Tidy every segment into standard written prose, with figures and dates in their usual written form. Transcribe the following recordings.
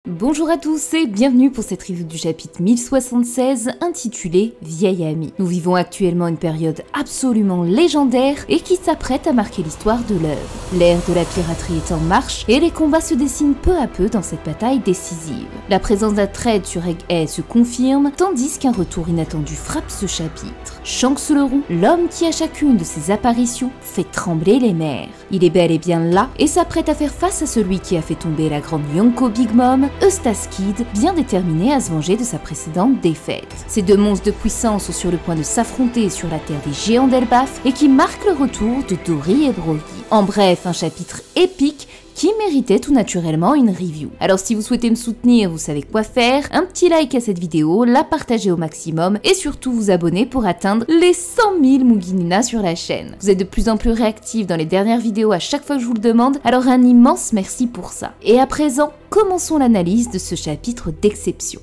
Bonjour à tous et bienvenue pour cette review du chapitre 1076 intitulé Vieille Amie. Nous vivons actuellement une période absolument légendaire et qui s'apprête à marquer l'histoire de l'œuvre. L'ère de la piraterie est en marche et les combats se dessinent peu à peu dans cette bataille décisive. La présence d'un trade sur Egg se confirme tandis qu'un retour inattendu frappe ce chapitre. Shanks le Roux, l'homme qui à chacune de ses apparitions fait trembler les mers. Il est bel et bien là et s'apprête à faire face à celui qui a fait tomber la grande Yonko Big Mom, Eustace Kid, bien déterminé à se venger de sa précédente défaite. Ces deux monstres de puissance sont sur le point de s'affronter sur la terre des géants d'Elbaf et qui marquent le retour de Dori et Brogy. En bref, un chapitre épique qui méritait tout naturellement une review. Alors si vous souhaitez me soutenir, vous savez quoi faire, un petit like à cette vidéo, la partager au maximum et surtout vous abonner pour atteindre les 100 000 Muginina sur la chaîne. Vous êtes de plus en plus réactifs dans les dernières vidéos à chaque fois que je vous le demande, alors un immense merci pour ça. Et à présent, commençons l'analyse de ce chapitre d'exception.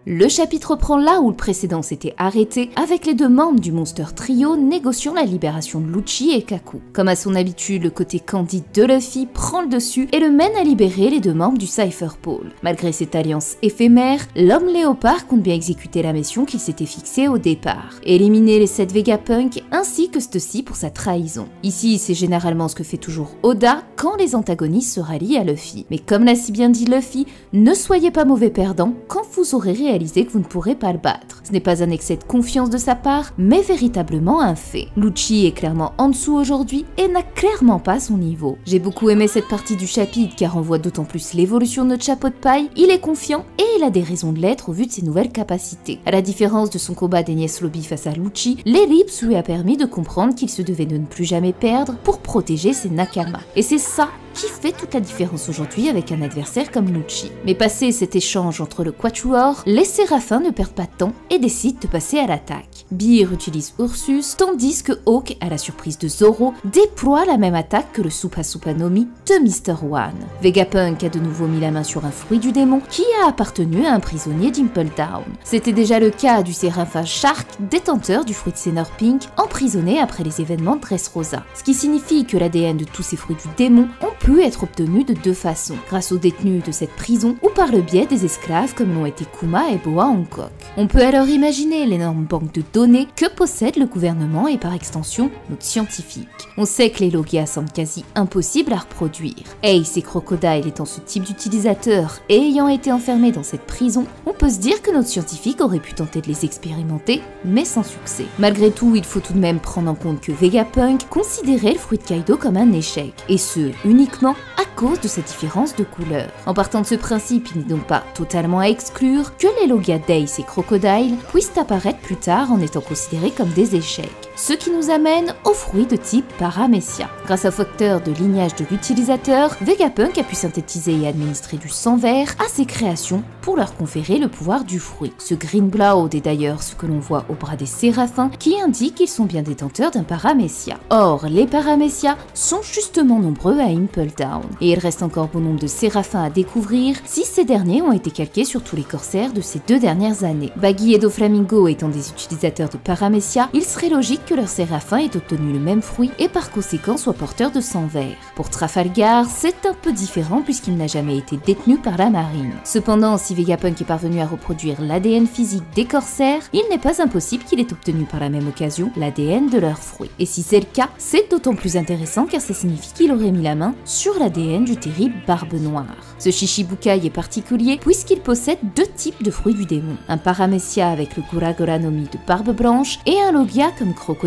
Le chapitre prend là où le précédent s'était arrêté, avec les deux membres du Monster Trio négociant la libération de Lucci et Kaku. Comme à son habitude, le côté candide de Luffy prend le dessus et le mène à libérer les deux membres du Cypher Pole. Malgré cette alliance éphémère, l'homme léopard compte bien exécuter la mission qu'il s'était fixée au départ. Éliminer les 7 Vegapunk ainsi que Stussy pour sa trahison. Ici, c'est généralement ce que fait toujours Oda quand les antagonistes se rallient à Luffy. Mais comme l'a si bien dit Luffy, ne soyez pas mauvais perdants quand vous aurez réalisé que vous ne pourrez pas le battre. Ce n'est pas un excès de confiance de sa part, mais véritablement un fait. Lucci est clairement en dessous aujourd'hui et n'a clairement pas son niveau. J'ai beaucoup aimé cette partie du chapitre car on voit d'autant plus l'évolution de notre chapeau de paille, il est confiant et il a des raisons de l'être au vu de ses nouvelles capacités. À la différence de son combat d'Enies Lobby face à Lucci, l'ellipse lui a permis de comprendre qu'il se devait de ne plus jamais perdre pour protéger ses Nakama. Et c'est ça qui fait toute la différence aujourd'hui avec un adversaire comme Lucci. Mais passé cet échange entre le Quatuor, les Séraphins ne perdent pas de temps et décident de passer à l'attaque. Beer utilise Ursus, tandis que Hawk, à la surprise de Zoro, déploie la même attaque que le Supa Supa no Mi de Mr. One. Vegapunk a de nouveau mis la main sur un fruit du démon qui a appartenu à un prisonnier d'Impel Down. C'était déjà le cas du Séraphin Shark, détenteur du fruit de Senor Pink, emprisonné après les événements de Dressrosa. Ce qui signifie que l'ADN de tous ces fruits du démon ont pu être obtenu de deux façons, grâce aux détenus de cette prison ou par le biais des esclaves comme l'ont été Kuma et Boa Hancock. On peut alors imaginer l'énorme banque de données que possède le gouvernement et par extension notre scientifique. On sait que les Logia semblent quasi impossibles à reproduire. Ace et Crocodile étant ce type d'utilisateur et ayant été enfermés dans cette prison, on peut se dire que notre scientifique aurait pu tenter de les expérimenter, mais sans succès. Malgré tout, il faut tout de même prendre en compte que Vegapunk considérait le fruit de Kaido comme un échec, et ce, uniquement à cause de cette différence de couleur. En partant de ce principe, il n'est donc pas totalement à exclure que les Logia d'Ace et Crocodile puissent apparaître plus tard en étant considérés comme des échecs. Ce qui nous amène aux fruits de type Paramecia. Grâce au facteur de lignage de l'utilisateur, Vegapunk a pu synthétiser et administrer du sang vert à ses créations pour leur conférer le pouvoir du fruit. Ce Green Blood est d'ailleurs ce que l'on voit au bras des Séraphins qui indique qu'ils sont bien détenteurs d'un Paramecia. Or, les Paramecia sont justement nombreux à Impel Down, et il reste encore bon nombre de Séraphins à découvrir si ces derniers ont été calqués sur tous les corsaires de ces 2 dernières années. Baggy et Doflamingo étant des utilisateurs de Paramecia, il serait logique que leur Séraphin ait obtenu le même fruit et par conséquent soit porteur de sang vert. Pour Trafalgar, c'est un peu différent puisqu'il n'a jamais été détenu par la marine. Cependant, si Vegapunk est parvenu à reproduire l'ADN physique des corsaires, il n'est pas impossible qu'il ait obtenu par la même occasion l'ADN de leur fruit. Et si c'est le cas, c'est d'autant plus intéressant car ça signifie qu'il aurait mis la main sur l'ADN du terrible Barbe Noire. Ce Shichibukai est particulier puisqu'il possède 2 types de fruits du démon. Un Paramecia avec le Guragora no Mi de Barbe Blanche et un Logia comme Crocodile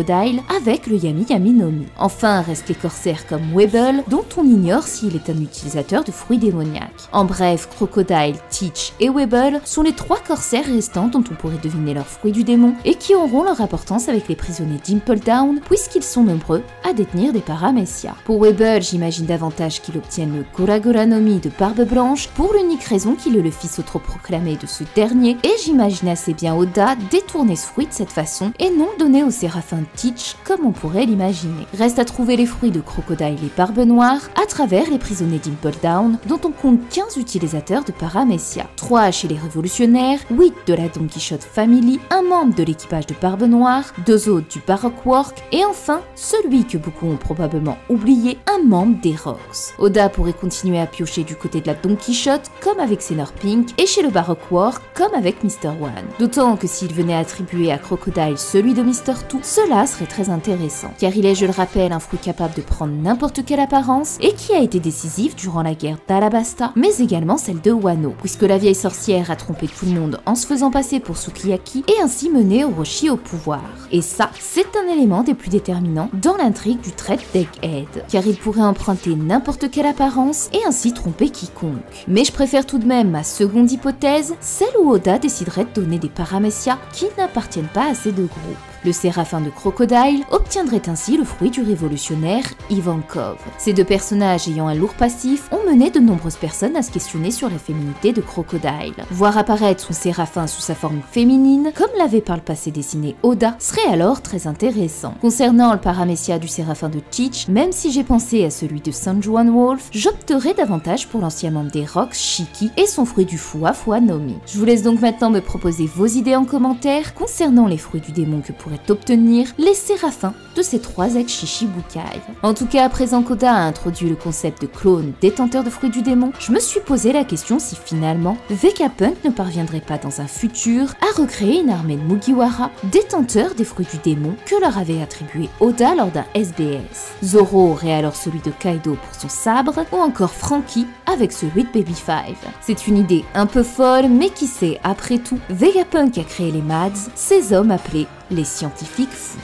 avec le Yami Yami no Mi. Enfin restent les corsaires comme Webble dont on ignore s'il est un utilisateur de fruits démoniaques. En bref, Crocodile, Teach et Webble sont les 3 corsaires restants dont on pourrait deviner leurs fruits du démon et qui auront leur importance avec les prisonniers d'Impel Down puisqu'ils sont nombreux à détenir des Paramecia. Pour Webble, j'imagine davantage qu'il obtienne le Guragora no Mi de Barbe Blanche pour l'unique raison qu'il est le fils autoproclamé de ce dernier et j'imagine assez bien Oda détourner ce fruit de cette façon et non le donner aux Séraphins de Teach comme on pourrait l'imaginer. Reste à trouver les fruits de Crocodile et Barbe Noire à travers les prisonniers d'Impel Down, dont on compte 15 utilisateurs de Paramecia, 3 chez les révolutionnaires, 8 de la Don Quichotte Family, un membre de l'équipage de Barbe Noire, 2 autres du Baroque Work, et enfin, celui que beaucoup ont probablement oublié, un membre des Rocks. Oda pourrait continuer à piocher du côté de la Don Quichotte, comme avec Senor Pink, et chez le Baroque Work, comme avec Mr. One. D'autant que s'il venait attribuer à Crocodile celui de Mr. Two, cela serait très intéressant, car il est, je le rappelle, un fruit capable de prendre n'importe quelle apparence, et qui a été décisif durant la guerre d'Alabasta, mais également celle de Wano, puisque la vieille sorcière a trompé tout le monde en se faisant passer pour Sukiyaki, et ainsi mené Orochi au pouvoir. Et ça, c'est un élément des plus déterminants dans l'intrigue du trait d'Egghead, car il pourrait emprunter n'importe quelle apparence et ainsi tromper quiconque. Mais je préfère tout de même ma seconde hypothèse, celle où Oda déciderait de donner des Paramecia qui n'appartiennent pas à ces deux groupes. Le Séraphin de Crocodile obtiendrait ainsi le fruit du révolutionnaire Ivankov. Ces deux personnages ayant un lourd passif ont mené de nombreuses personnes à se questionner sur la féminité de Crocodile. Voir apparaître son Séraphin sous sa forme féminine, comme l'avait par le passé dessiné Oda, serait alors très intéressant. Concernant le Paramecia du Séraphin de Teach, même si j'ai pensé à celui de Sanjuan Wolf, j'opterais davantage pour l'ancien membre des Rocks, Shiki, et son fruit du Fua Nomi. Je vous laisse donc maintenant me proposer vos idées en commentaire concernant les fruits du démon que pourraient obtenir les séraphins de ces 3 ex-Shichibukai. En tout cas, à présent qu'Oda a introduit le concept de clone détenteur de fruits du démon, je me suis posé la question si finalement Vegapunk ne parviendrait pas dans un futur à recréer une armée de Mugiwara détenteurs des fruits du démon que leur avait attribué Oda lors d'un SBS. Zoro aurait alors celui de Kaido pour son sabre, ou encore Franky avec celui de Baby Five. C'est une idée un peu folle, mais qui sait, après tout, Vegapunk a créé les Mads, ces hommes appelés les scientifiques fous.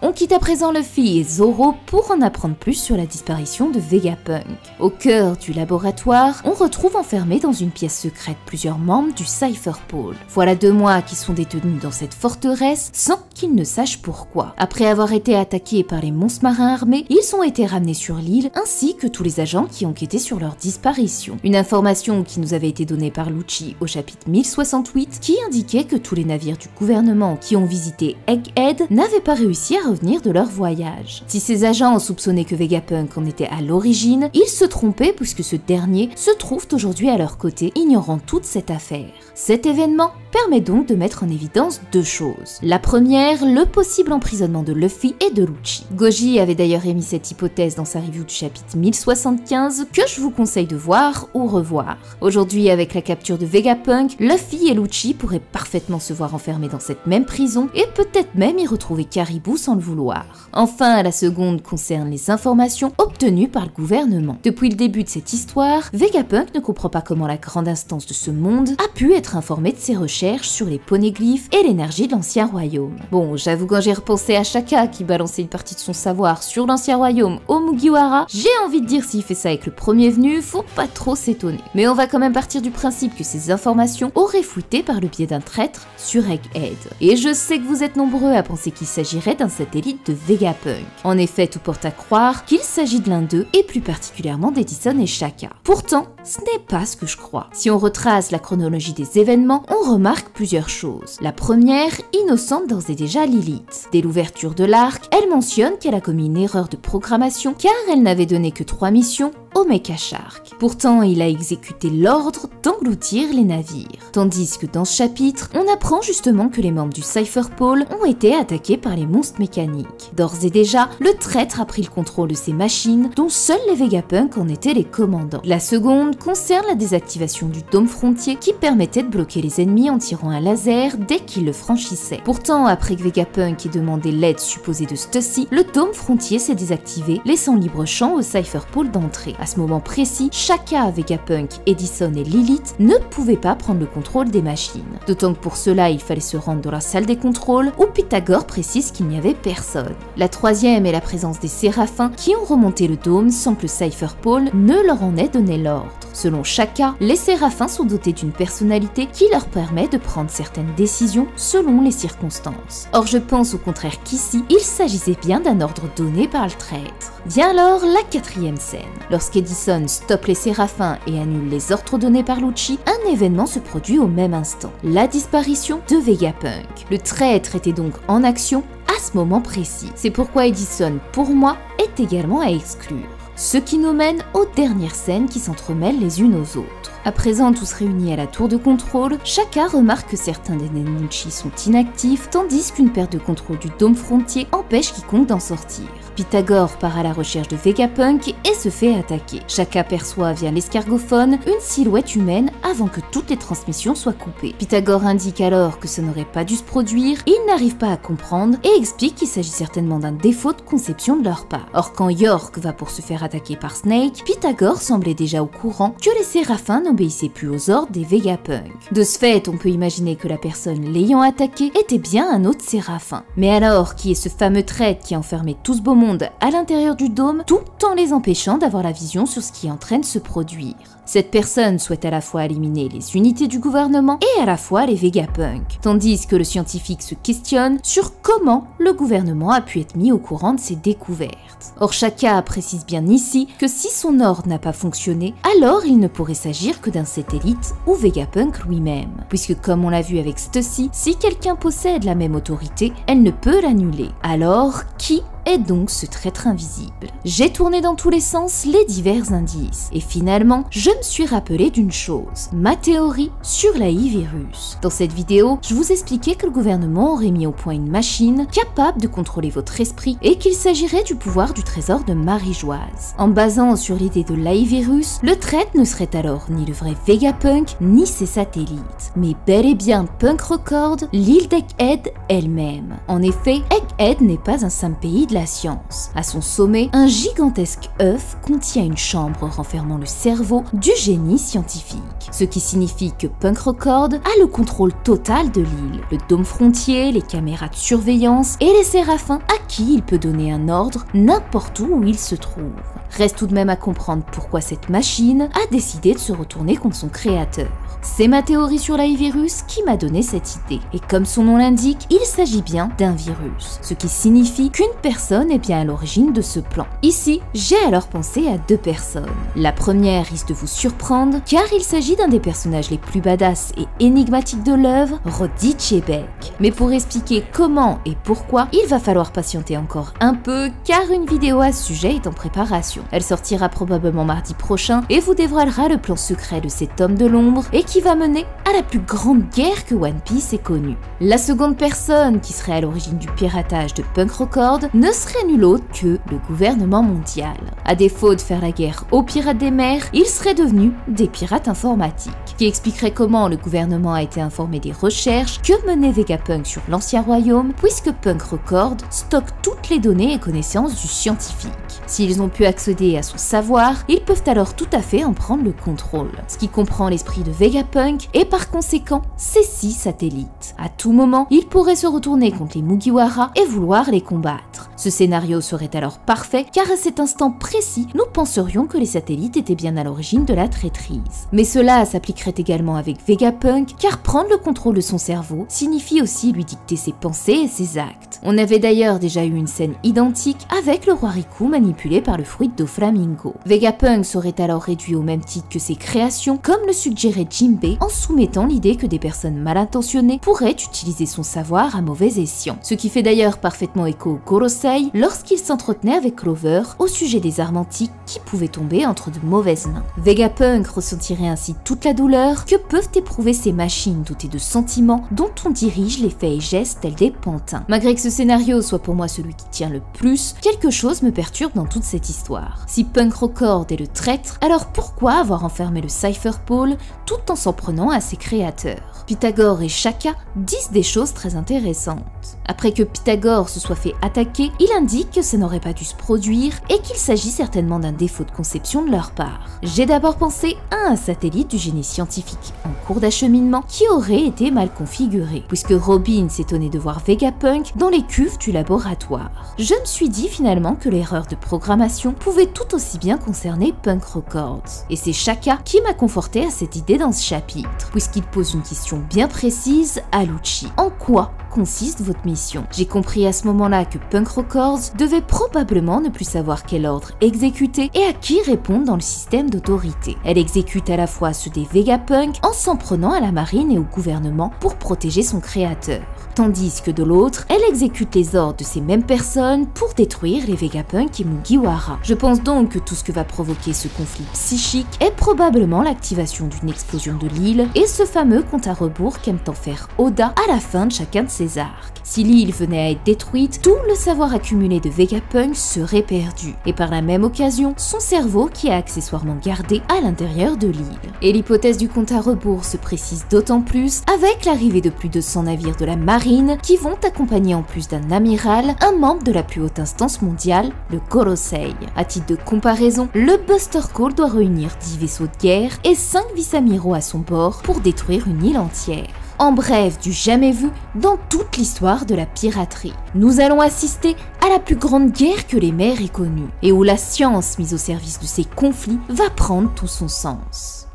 On quitte à présent Luffy et Zoro pour en apprendre plus sur la disparition de Vegapunk. Au cœur du laboratoire, on retrouve enfermés dans une pièce secrète plusieurs membres du Cypher Pole. Voilà 2 mois qui sont détenus dans cette forteresse sans qu'ils ne sachent pourquoi. Après avoir été attaqués par les monstres marins armés, ils ont été ramenés sur l'île ainsi que tous les agents qui enquêtaient sur leur disparition. Une information qui nous avait été donnée par Lucci au chapitre 1068 qui indiquait que tous les navires du gouvernement qui ont visité Egghead n'avaient pas réussi à revenir de leur voyage. Si ces agents ont soupçonné que Vegapunk en était à l'origine, ils se trompaient puisque ce dernier se trouve aujourd'hui à leur côté, ignorant toute cette affaire. Cet événement permet donc de mettre en évidence 2 choses. La première, le possible emprisonnement de Luffy et de Lucci. Goji avait d'ailleurs émis cette hypothèse dans sa review du chapitre 1075 que je vous conseille de voir ou revoir. Aujourd'hui, avec la capture de Vegapunk, Luffy et Lucci pourraient parfaitement se voir enfermés dans cette même prison et peut-être même y retrouver Caribou sans le vouloir. Enfin, la seconde concerne les informations obtenues par le gouvernement. Depuis le début de cette histoire, Vegapunk ne comprend pas comment la grande instance de ce monde a pu être informée de ses recherches sur les poneglyphes et l'énergie de l'ancien royaume. Bon, j'avoue, quand j'ai repensé à Shaka qui balançait une partie de son savoir sur l'ancien royaume au Mugiwara, j'ai envie de dire s'il fait ça avec le premier venu, faut pas trop s'étonner. Mais on va quand même partir du principe que ces informations auraient fuité par le biais d'un traître sur Egghead. Et je sais que vous êtes nombreux à penser qu'il s'agirait d'un satellite de Vegapunk. En effet, tout porte à croire qu'il s'agit de l'un d'eux, et plus particulièrement d'Edison et Shaka. Pourtant, ce n'est pas ce que je crois. Si on retrace la chronologie des événements, on remarque plusieurs choses. La première, innocente d'ores et déjà Lilith. Dès l'ouverture de l'arc, elle mentionne qu'elle a commis une erreur de programmation car elle n'avait donné que 3 missions au Mecha Shark. Pourtant, il a exécuté l'ordre d'engloutir les navires. Tandis que dans ce chapitre, on apprend justement que les membres du Cypher Pole ont été attaqués par les monstres mécaniques. D'ores et déjà, le traître a pris le contrôle de ces machines, dont seuls les Vegapunk en étaient les commandants. La seconde concerne la désactivation du dôme frontier qui permettait de bloquer les ennemis en tirant un laser dès qu'ils le franchissaient. Pourtant, après que Vegapunk ait demandé l'aide supposée de Stussy, le dôme frontier s'est désactivé, laissant libre champ au Cypher Pole d'entrer. À ce moment précis, Shaka, Vegapunk, Edison et Lilith ne pouvaient pas prendre le contrôle des machines. D'autant que pour cela, il fallait se rendre dans la salle des contrôles où Pythagore précise qu'il n'y avait personne. La troisième est la présence des séraphins qui ont remonté le dôme sans que le Cypher Pole ne leur en ait donné l'ordre. Selon Shaka, les séraphins sont dotés d'une personnalité qui leur permet de prendre certaines décisions selon les circonstances. Or, je pense au contraire qu'ici, il s'agissait bien d'un ordre donné par le traître. Vient alors la 4e scène. Lorsqu'Edison stoppe les séraphins et annule les ordres donnés par Lucci, un événement se produit au même instant. La disparition de Vegapunk. Le traître était donc en action à à ce moment précis. C'est pourquoi Edison, pour moi, est également à exclure. Ce qui nous mène aux dernières scènes qui s'entremêlent les unes aux autres. À présent, tous réunis à la tour de contrôle, Shaka remarque que certains des Nenouchi sont inactifs, tandis qu'une perte de contrôle du dôme frontier empêche quiconque d'en sortir. Pythagore part à la recherche de Vegapunk et se fait attaquer. Shaka perçoit via l'escargophone une silhouette humaine avant que toutes les transmissions soient coupées. Pythagore indique alors que ça n'aurait pas dû se produire, il n'arrive pas à comprendre et explique qu'il s'agit certainement d'un défaut de conception de leur part. Or quand York va pour se faire attaqué par Snake, Pythagore semblait déjà au courant que les séraphins n'obéissaient plus aux ordres des Vegapunk. De ce fait, on peut imaginer que la personne l'ayant attaqué était bien un autre séraphin. Mais alors, qui est ce fameux traître qui enfermait tout ce beau monde à l'intérieur du dôme, tout en les empêchant d'avoir la vision sur ce qui est en train de se produire? Cette personne souhaite à la fois éliminer les unités du gouvernement et à la fois les Vegapunk, tandis que le scientifique se questionne sur comment le gouvernement a pu être mis au courant de ces découvertes. Or Shaka précise bien ici que si son ordre n'a pas fonctionné, alors il ne pourrait s'agir que d'un satellite ou Vegapunk lui-même, puisque comme on l'a vu avec Stussy, si quelqu'un possède la même autorité, elle ne peut l'annuler. Alors, qui est donc ce traître invisible? J'ai tourné dans tous les sens les divers indices, et finalement, je me suis rappelé d'une chose, ma théorie sur l'AI-virus. Dans cette vidéo, je vous expliquais que le gouvernement aurait mis au point une machine capable de contrôler votre esprit et qu'il s'agirait du pouvoir du trésor de Marie-Joise. En basant sur l'idée de l'AI-virus, le traître ne serait alors ni le vrai Vegapunk, ni ses satellites, mais bel et bien Punk Record, l'île d'Egghead elle-même. En effet, Egghead n'est pas un simple pays de la science. À son sommet, un gigantesque œuf contient une chambre renfermant le cerveau du génie scientifique. Ce qui signifie que Punk Record a le contrôle total de l'île, le dôme frontier, les caméras de surveillance et les séraphins à qui il peut donner un ordre n'importe où il se trouve. Reste tout de même à comprendre pourquoi cette machine a décidé de se retourner contre son créateur. C'est ma théorie sur l'AI-virus qui m'a donné cette idée. Et comme son nom l'indique, il s'agit bien d'un virus, ce qui signifie qu'une personne est bien à l'origine de ce plan. Ici, j'ai alors pensé à deux personnes. La première risque de vous surprendre, car il s'agit d'un des personnages les plus badass et énigmatiques de l'œuvre, Roddy Chebec. Mais pour expliquer comment et pourquoi, il va falloir patienter encore un peu, car une vidéo à ce sujet est en préparation. Elle sortira probablement mardi prochain et vous dévoilera le plan secret de cet homme de l'ombre et qui va mener à la plus grande guerre que One Piece ait connue. La seconde personne qui serait à l'origine du piratage de Punk Record ne serait nul autre que le gouvernement mondial. À défaut de faire la guerre aux pirates des mers, ils seraient devenus des pirates informatiques, qui expliquerait comment le gouvernement a été informé des recherches que menait Vegapunk sur l'ancien royaume, puisque Punk Record stocke toutes les données et connaissances du scientifique. S'ils ont pu accéder à son savoir, ils peuvent alors tout à fait en prendre le contrôle, ce qui comprend l'esprit de Vegapunk et par conséquent ses 6 satellites. À tout moment, ils pourraient se retourner contre les Mugiwara et vouloir les combattre. Ce scénario serait alors parfait car à cet instant précis, nous penserions que les satellites étaient bien à l'origine de la traîtrise. Mais cela s'appliquerait également avec Vegapunk car prendre le contrôle de son cerveau signifie aussi lui dicter ses pensées et ses actes. On avait d'ailleurs déjà eu une scène identique avec le roi Riku manipulé par le fruit Doflamingo. Vegapunk serait alors réduit au même titre que ses créations comme le suggérait Jinbei en soumettant l'idée que des personnes mal intentionnées pourraient utiliser son savoir à mauvais escient. Ce qui fait d'ailleurs parfaitement écho au Gorosei lorsqu'il s'entretenait avec Clover au sujet des armes antiques qui pouvaient tomber entre de mauvaises mains. Vegapunk ressentirait ainsi toute la douleur que peuvent éprouver ces machines dotées de sentiments dont on dirige les faits et gestes tels des pantins. Malgré que ce scénario soit pour moi celui qui tient le plus, quelque chose me perturbe dans toute cette histoire. Si Punk Record est le traître, alors pourquoi avoir enfermé le Cypher Pole tout en s'en prenant à ses créateurs? Pythagore et Shaka disent des choses très intéressantes. Après que Pythagore se soit fait attaquer, il indique que ça n'aurait pas dû se produire et qu'il s'agit certainement d'un défaut de conception de leur part. J'ai d'abord pensé à un satellite du génie scientifique en cours d'acheminement qui aurait été mal configuré, puisque Robin s'étonnait de voir Vegapunk dans les cuves du laboratoire. Je me suis dit finalement que l'erreur de programmation pouvait tout aussi bien concerner Punk Records. Et c'est Shaka qui m'a conforté à cette idée dans ce chapitre, puisqu'il pose une question bien précise à Lucci. En quoi consiste votre mission? J'ai compris à ce moment-là que Punk Records devait probablement ne plus savoir quel ordre exécuter et à qui répondre dans le système d'autorité. Elle exécute à la fois ceux des Vegapunk en s'en prenant à la marine et au gouvernement pour protéger son créateur, tandis que de l'autre, elle exécute les ordres de ces mêmes personnes pour détruire les Vegapunk et Mugiwara. Je pense donc que tout ce que va provoquer ce conflit psychique est probablement l'activation d'une explosion de l'île et ce fameux compte à rebours qu'aime tant faire Oda à la fin de chacun de ses arcs. Si l'île venait à être détruite, tout le savoir accumulé de Vegapunk serait perdu, et par la même occasion, son cerveau qui est accessoirement gardé à l'intérieur de l'île. Et l'hypothèse du compte à rebours se précise d'autant plus avec l'arrivée de plus de 100 navires de la marine qui vont accompagner en plus d'un amiral, un membre de la plus haute instance mondiale, le Gorosei. À titre de comparaison, le Buster Call doit réunir 10 vaisseaux de guerre et 5 vice-amiraux à son bord pour détruire une île entière. En bref, du jamais vu dans toute l'histoire de la piraterie. Nous allons assister à la plus grande guerre que les mers aient connue, et où la science mise au service de ces conflits va prendre tout son sens.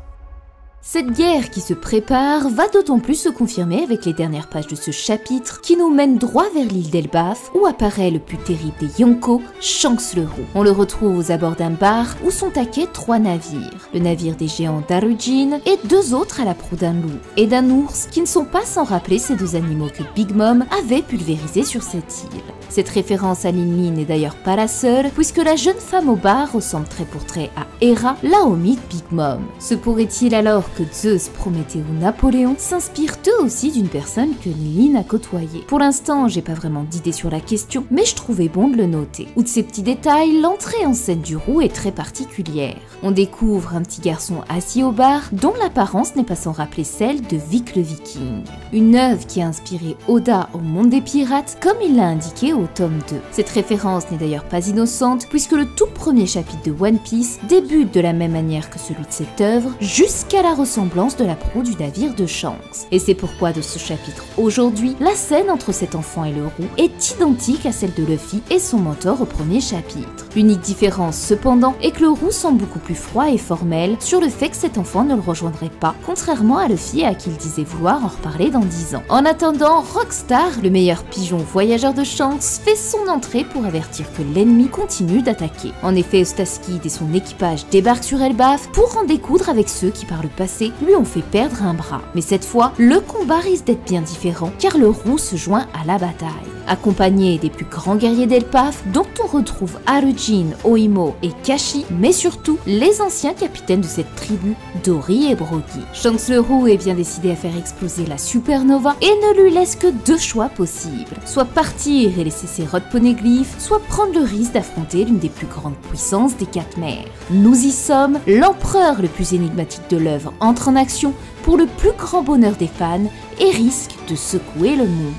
Cette guerre qui se prépare va d'autant plus se confirmer avec les dernières pages de ce chapitre qui nous mène droit vers l'île d'Elbaf où apparaît le plus terrible des Yonko, Shanks le Roux. On le retrouve aux abords d'un bar où sont taqués 3 navires, le navire des géants d'Arujin et 2 autres à la proue d'un loup et d'un ours qui ne sont pas sans rappeler ces 2 animaux que Big Mom avait pulvérisés sur cette île. Cette référence à Lin n'est d'ailleurs pas la seule puisque la jeune femme au bar ressemble trait pour trait à Hera, la homie de Big Mom. Se pourrait-il alors que Zeus, Prométhée ou Napoléon s'inspirent eux aussi d'une personne que Lin a côtoyée? Pour l'instant, j'ai pas vraiment d'idée sur la question, mais je trouvais bon de le noter. Outre ces petits détails, l'entrée en scène du Roux est très particulière. On découvre un petit garçon assis au bar dont l'apparence n'est pas sans rappeler celle de Vic le Viking. Une œuvre qui a inspiré Oda au monde des pirates comme il l'a indiqué au tome 2. Cette référence n'est d'ailleurs pas innocente puisque le tout premier chapitre de One Piece débute de la même manière que celui de cette œuvre jusqu'à la ressemblance de la proue du navire de Shanks. Et c'est pourquoi de ce chapitre aujourd'hui, la scène entre cet enfant et le Roux est identique à celle de Luffy et son mentor au premier chapitre. L'unique différence cependant est que le Roux semble beaucoup plus froid et formel sur le fait que cet enfant ne le rejoindrait pas, contrairement à Luffy à qui il disait vouloir en reparler dans 10 ans. En attendant, Rockstar, le meilleur pigeon voyageur de Shanks, fait son entrée pour avertir que l'ennemi continue d'attaquer. En effet, Eustaskid et son équipage débarquent sur Elbaf pour en découdre avec ceux qui par le passé lui ont fait perdre un bras. Mais cette fois, le combat risque d'être bien différent car le Roux se joint à la bataille. Accompagné des plus grands guerriers d'Elbaf dont on retrouve Arujin, Oimo et Kashi, mais surtout les anciens capitaines de cette tribu, Dory et Brogy. Shanks le Roux est bien décidé à faire exploser la supernova et ne lui laisse que 2 choix possibles, soit partir et laisser ses Rod Poneglyph, soit prendre le risque d'affronter l'une des plus grandes puissances des 4 mers. Nous y sommes, l'empereur le plus énigmatique de l'œuvre entre en action pour le plus grand bonheur des fans et risque de secouer le monde.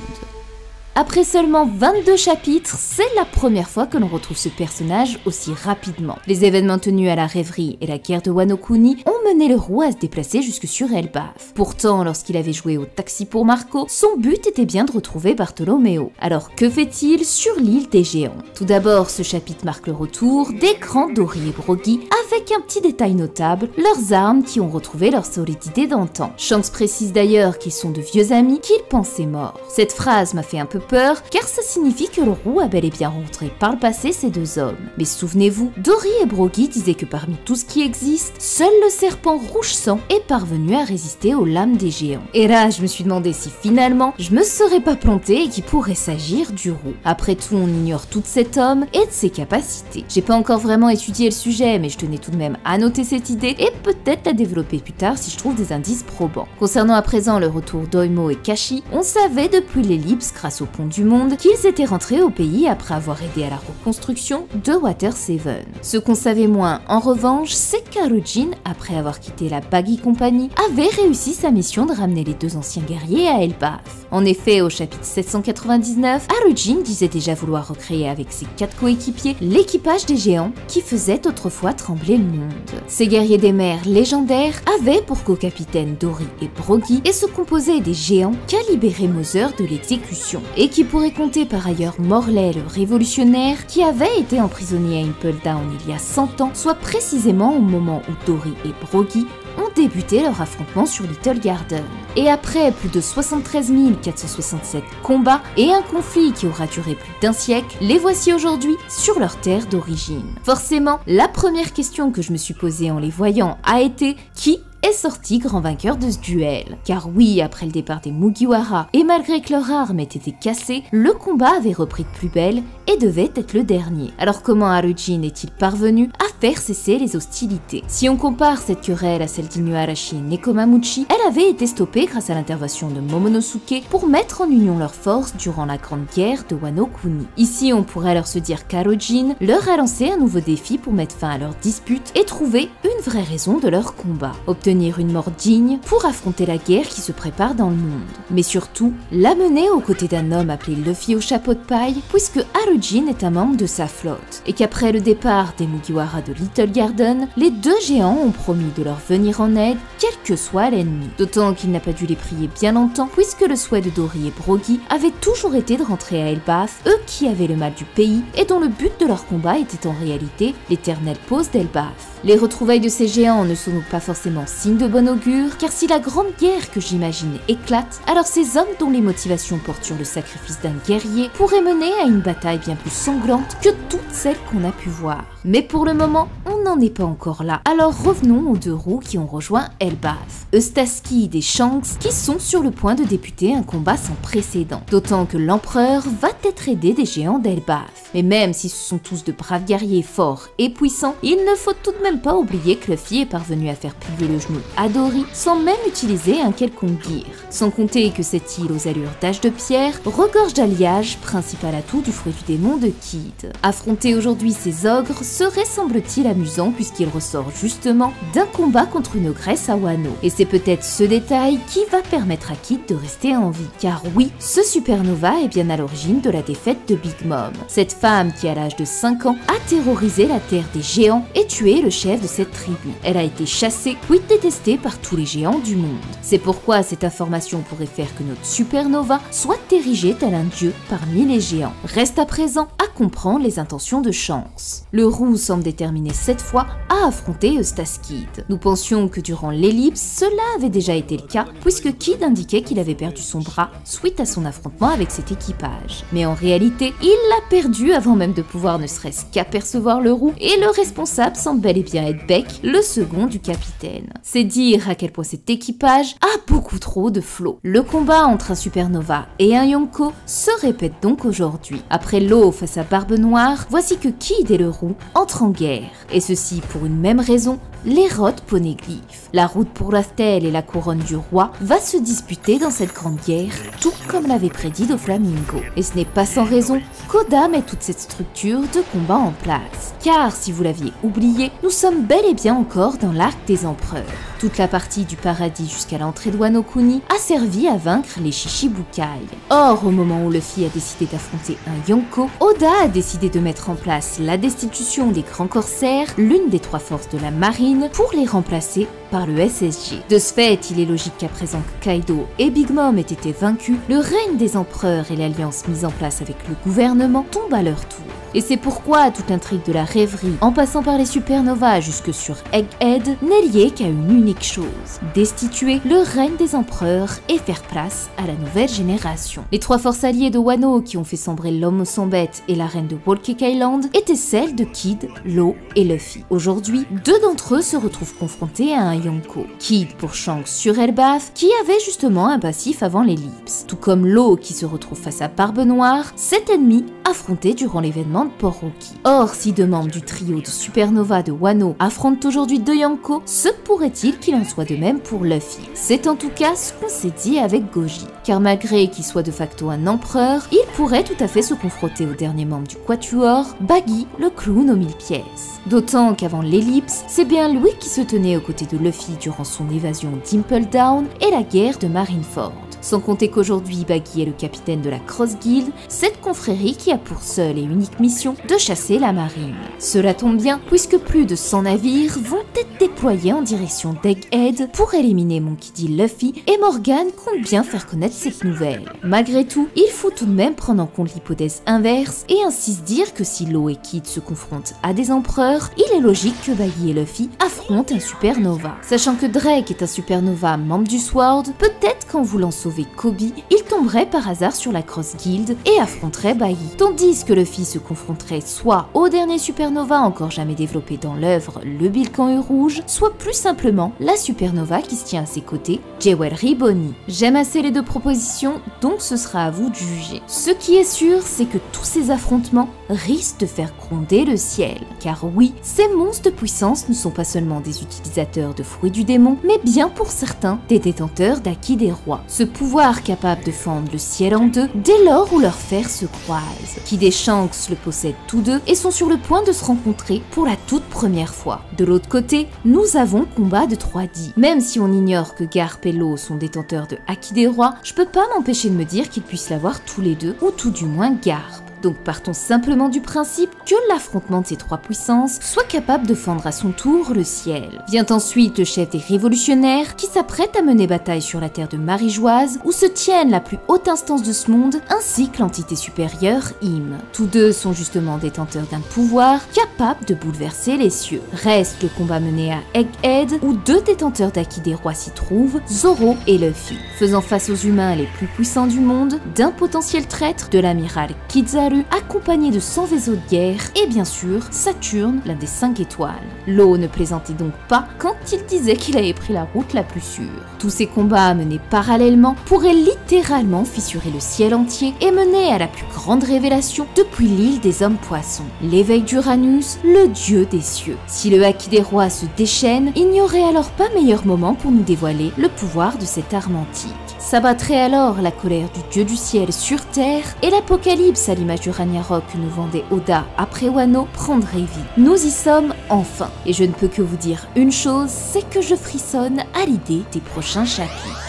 Après seulement 22 chapitres, c'est la première fois que l'on retrouve ce personnage aussi rapidement. Les événements tenus à la rêverie et la guerre de Wano Kuni ont mené le Roux à se déplacer jusque sur Elbaf. Pourtant, lorsqu'il avait joué au taxi pour Marco, son but était bien de retrouver Bartolomeo. Alors que fait-il sur l'île des géants? Tout d'abord, ce chapitre marque le retour des grands Dory et Brogy, avec un petit détail notable, leurs armes qui ont retrouvé leur solidité d'antan. Shanks précise d'ailleurs qu'ils sont de vieux amis qu'il pensait morts. Cette phrase m'a fait un peu peur car ça signifie que le Roux a bel et bien rencontré par le passé ces 2 hommes. Mais souvenez-vous, Dory et Brogy disaient que parmi tout ce qui existe, seul le serpent rouge sang est parvenu à résister aux lames des géants. Et là, je me suis demandé si finalement je me serais pas planté et qu'il pourrait s'agir du Roux. Après tout, on ignore tout de cet homme et de ses capacités. J'ai pas encore vraiment étudié le sujet, mais je tenais tout de même à noter cette idée et peut-être la développer plus tard si je trouve des indices probants. Concernant à présent le retour d'Oimo et Kashi, on savait depuis l'ellipse grâce au pont du monde qu'ils étaient rentrés au pays après avoir aidé à la reconstruction de Water 7. Ce qu'on savait moins en revanche, c'est qu'Arujin, après avoir quitté la Baggy Company, avait réussi sa mission de ramener les 2 anciens guerriers à Elbaf. En effet, au chapitre 799, Arujin disait déjà vouloir recréer avec ses 4 coéquipiers l'équipage des géants qui faisait autrefois trembler le monde. Ces guerriers des mers légendaires avaient pour co-capitaine Dory et Brogy et se composaient des géants qu'a libéré Mother de l'exécution et qui pourrait compter par ailleurs Morley le révolutionnaire qui avait été emprisonné à Impel Down il y a 100 ans, soit précisément au moment où Dory et Brogy ont débuté leur affrontement sur Little Garden. Et après plus de 73 467 combats et un conflit qui aura duré plus d'1 siècle, les voici aujourd'hui sur leur terre d'origine. Forcément, la première question que je me suis posée en les voyant a été: qui est sorti grand vainqueur de ce duel. Car oui, après le départ des Mugiwara, et malgré que leur arme ait été cassée, le combat avait repris de plus belle et devait être le dernier. Alors comment Harujin est-il parvenu à faire cesser les hostilités? Si on compare cette querelle à celle d'Inuarashi et Nekomamuchi, elle avait été stoppée grâce à l'intervention de Momonosuke pour mettre en union leurs forces durant la grande guerre de Wano Kuni. Ici, on pourrait alors se dire qu'Harujin leur a lancé un nouveau défi pour mettre fin à leur dispute et trouver une vraie raison de leur combat. Obtenir une mort digne pour affronter la guerre qui se prépare dans le monde. Mais surtout, la mener aux côtés d'un homme appelé Luffy au chapeau de paille, puisque Harujin est un membre de sa flotte. Et qu'après le départ des Mugiwara de Little Garden, les deux géants ont promis de leur venir en aide, quel que soit l'ennemi. D'autant qu'il n'a pas dû les prier bien longtemps, puisque le souhait de Dori et Brogy avait toujours été de rentrer à Elbaf, eux qui avaient le mal du pays, et dont le but de leur combat était en réalité l'éternelle pause d'Elbaf. Les retrouvailles de ces géants ne sont donc pas forcément signe de bon augure, car si la grande guerre que j'imagine éclate, alors ces hommes dont les motivations portent sur le sacrifice d'un guerrier pourraient mener à une bataille bien plus sanglante que toutes celles qu'on a pu voir. Mais pour le moment, on n'en est pas encore là. Alors revenons aux deux roues qui ont rejoint Elbaf. Eustace Kid et Shanks qui sont sur le point de débuter un combat sans précédent. D'autant que l'empereur va être aidé des géants d'Elbaf. Mais même si ce sont tous de braves guerriers forts et puissants, il ne faut tout de même pas oublier que Luffy est parvenu à faire plier le genou à Dori sans même utiliser un quelconque gear. Sans compter que cette île aux allures d'âge de pierre regorge d'alliages, principal atout du fruit du démon de Kid. Affronter aujourd'hui ces ogres serait semble-t-il amusant puisqu'il ressort justement d'un combat contre une ogresse à Wano. Et c'est peut-être ce détail qui va permettre à Kid de rester en vie. Car oui, ce supernova est bien à l'origine de la défaite de Big Mom. Cette femme qui à l'âge de 5 ans a terrorisé la terre des géants et tué le chef de cette tribu. Elle a été chassée puis détestée par tous les géants du monde. C'est pourquoi cette information pourrait faire que notre supernova soit érigée tel un dieu parmi les géants. Reste à présent à comprendre les intentions de Shanks. Le roux semble déterminé cette fois à affronter Eustace Kid. Nous pensions que durant l'ellipse, cela avait déjà été le cas puisque Kid indiquait qu'il avait perdu son bras suite à son affrontement avec cet équipage. Mais en réalité, il l'a perdu avant même de pouvoir ne serait-ce qu'apercevoir le roux et le responsable semble bel et bien être Beck, le second du capitaine. C'est dire à quel point cet équipage a beaucoup trop de flots. Le combat entre un supernova et un Yonko se répète donc aujourd'hui. Après l'eau face à Barbe Noire, voici que Kid et le roux entrent en guerre. Et ceci pour une même raison, l'Hérode Poneglyph. La route pour Raftel et la couronne du roi va se disputer dans cette grande guerre, tout comme l'avait prédit Doflamingo. Et ce n'est pas sans raison qu'Oda met toute cette structure de combat en place. Car si vous l'aviez oublié, nous sommes bel et bien encore dans l'arc des empereurs. Toute la partie du paradis jusqu'à l'entrée de Wano Kuni a servi à vaincre les Shichibukai. Or, au moment où Luffy a décidé d'affronter un Yonko, Oda a décidé de mettre en place la destitution des grands corsaires, l'une des 3 forces de la marine, pour les remplacer par le SSG. De ce fait, il est logique qu'à présent que Kaido et Big Mom aient été vaincus, le règne des empereurs et l'alliance mise en place avec le gouvernement tombent à leur tour. Et c'est pourquoi toute l'intrigue de la rêverie, en passant par les supernovas jusque sur Egghead, n'est liée qu'à une unique chose, destituer le règne des empereurs et faire place à la nouvelle génération. Les 3 forces alliées de Wano qui ont fait sombrer l'homme sans bête et la reine de Whole Cake Island étaient celles de Kid, Law et Luffy. Aujourd'hui, 2 d'entre eux se retrouvent confrontés à un Yonko. Kid pour Shanks sur Elbaf, qui avait justement un passif avant l'ellipse, tout comme Law qui se retrouve face à Barbe Noire, cet ennemi affronté durant l'événement de Port Rocky. Or, si 2 membres du trio de Supernova de Wano affrontent aujourd'hui 2 Yonko, se pourrait-il qu'il en soit de même pour Luffy? C'est en tout cas ce qu'on s'est dit avec Goji, car malgré qu'il soit de facto un empereur, il pourrait tout à fait se confronter au dernier membre du Quatuor, Baggy, le clown aux 1000 pièces. D'autant qu'avant l'ellipse, c'est bien lui qui se tenait aux côtés de Luffy durant son évasion d'Impel Down et la guerre de Marineford. Sans compter qu'aujourd'hui Baggy est le capitaine de la Cross Guild, cette confrérie qui a pour seule et unique mission de chasser la marine. Cela tombe bien puisque plus de 100 navires vont être déployés en direction d'Egghead pour éliminer Monkey D. Luffy et Morgan compte bien faire connaître cette nouvelle. Malgré tout, il faut tout de même prendre en compte l'hypothèse inverse et ainsi se dire que si Law et Kid se confrontent à des empereurs, il est logique que Baggy et Luffy affrontent un supernova. Sachant que Drake est un supernova membre du Sword, peut-être qu'en voulant sauver sauver Kobe, il tomberait par hasard sur la Cross Guild et affronterait Bai. Tandis que Luffy se confronterait soit au dernier supernova encore jamais développé dans l'œuvre, le Bilkan Rouge, soit plus simplement la supernova qui se tient à ses côtés, Jewelry Bonnie. J'aime assez les deux propositions, donc ce sera à vous de juger. Ce qui est sûr, c'est que tous ces affrontements risquent de faire gronder le ciel. Car oui, ces monstres de puissance ne sont pas seulement des utilisateurs de fruits du démon, mais bien pour certains, des détenteurs d'Aki des rois. Ce pouvoir capable de fendre le ciel en deux dès lors où leurs fers se croisent. Ki des Shanks le possèdent tous deux et sont sur le point de se rencontrer pour la toute première fois. De l'autre côté, nous avons combat de 3D. Même si on ignore que Garp et Law sont détenteurs de Aki des rois, je peux pas m'empêcher de me dire qu'ils puissent l'avoir tous les deux, ou tout du moins Garp. Donc partons simplement du principe que l'affrontement de ces trois puissances soit capable de fendre à son tour le ciel. Vient ensuite le chef des révolutionnaires qui s'apprête à mener bataille sur la terre de Marie-Joise où se tiennent la plus haute instance de ce monde ainsi que l'entité supérieure Im. Tous deux sont justement détenteurs d'un pouvoir capable de bouleverser les cieux. Reste le combat mené à Egghead où deux détenteurs d'Aki des rois s'y trouvent, Zoro et Luffy, faisant face aux humains les plus puissants du monde, d'un potentiel traître de l'amiral Kizaru accompagné de 100 vaisseaux de guerre et bien sûr Saturne, l'un des 5 étoiles. Law ne plaisantait donc pas quand il disait qu'il avait pris la route la plus sûre. Tous ces combats menés parallèlement pourraient littéralement fissurer le ciel entier et mener à la plus grande révélation depuis l'île des hommes poissons, l'éveil d'Uranus, le dieu des cieux. Si le Haki des rois se déchaîne, il n'y aurait alors pas meilleur moment pour nous dévoiler le pouvoir de cette arme antique. S'abattrait alors la colère du dieu du ciel sur terre et l'apocalypse à l'image du Ragnarok que nous vendait Oda après Wano prendrait vie. Nous y sommes enfin et je ne peux que vous dire une chose, c'est que je frissonne à l'idée des prochains chapitres.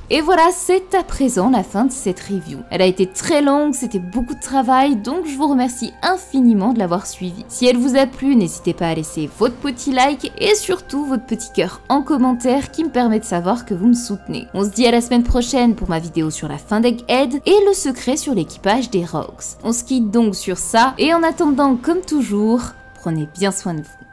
Et voilà, c'est à présent la fin de cette review. Elle a été très longue, c'était beaucoup de travail, donc je vous remercie infiniment de l'avoir suivie. Si elle vous a plu, n'hésitez pas à laisser votre petit like et surtout votre petit cœur en commentaire qui me permet de savoir que vous me soutenez. On se dit à la semaine prochaine pour ma vidéo sur la fin d'Egghead et le secret sur l'équipage des Rogues. On se quitte donc sur ça et en attendant, comme toujours, prenez bien soin de vous.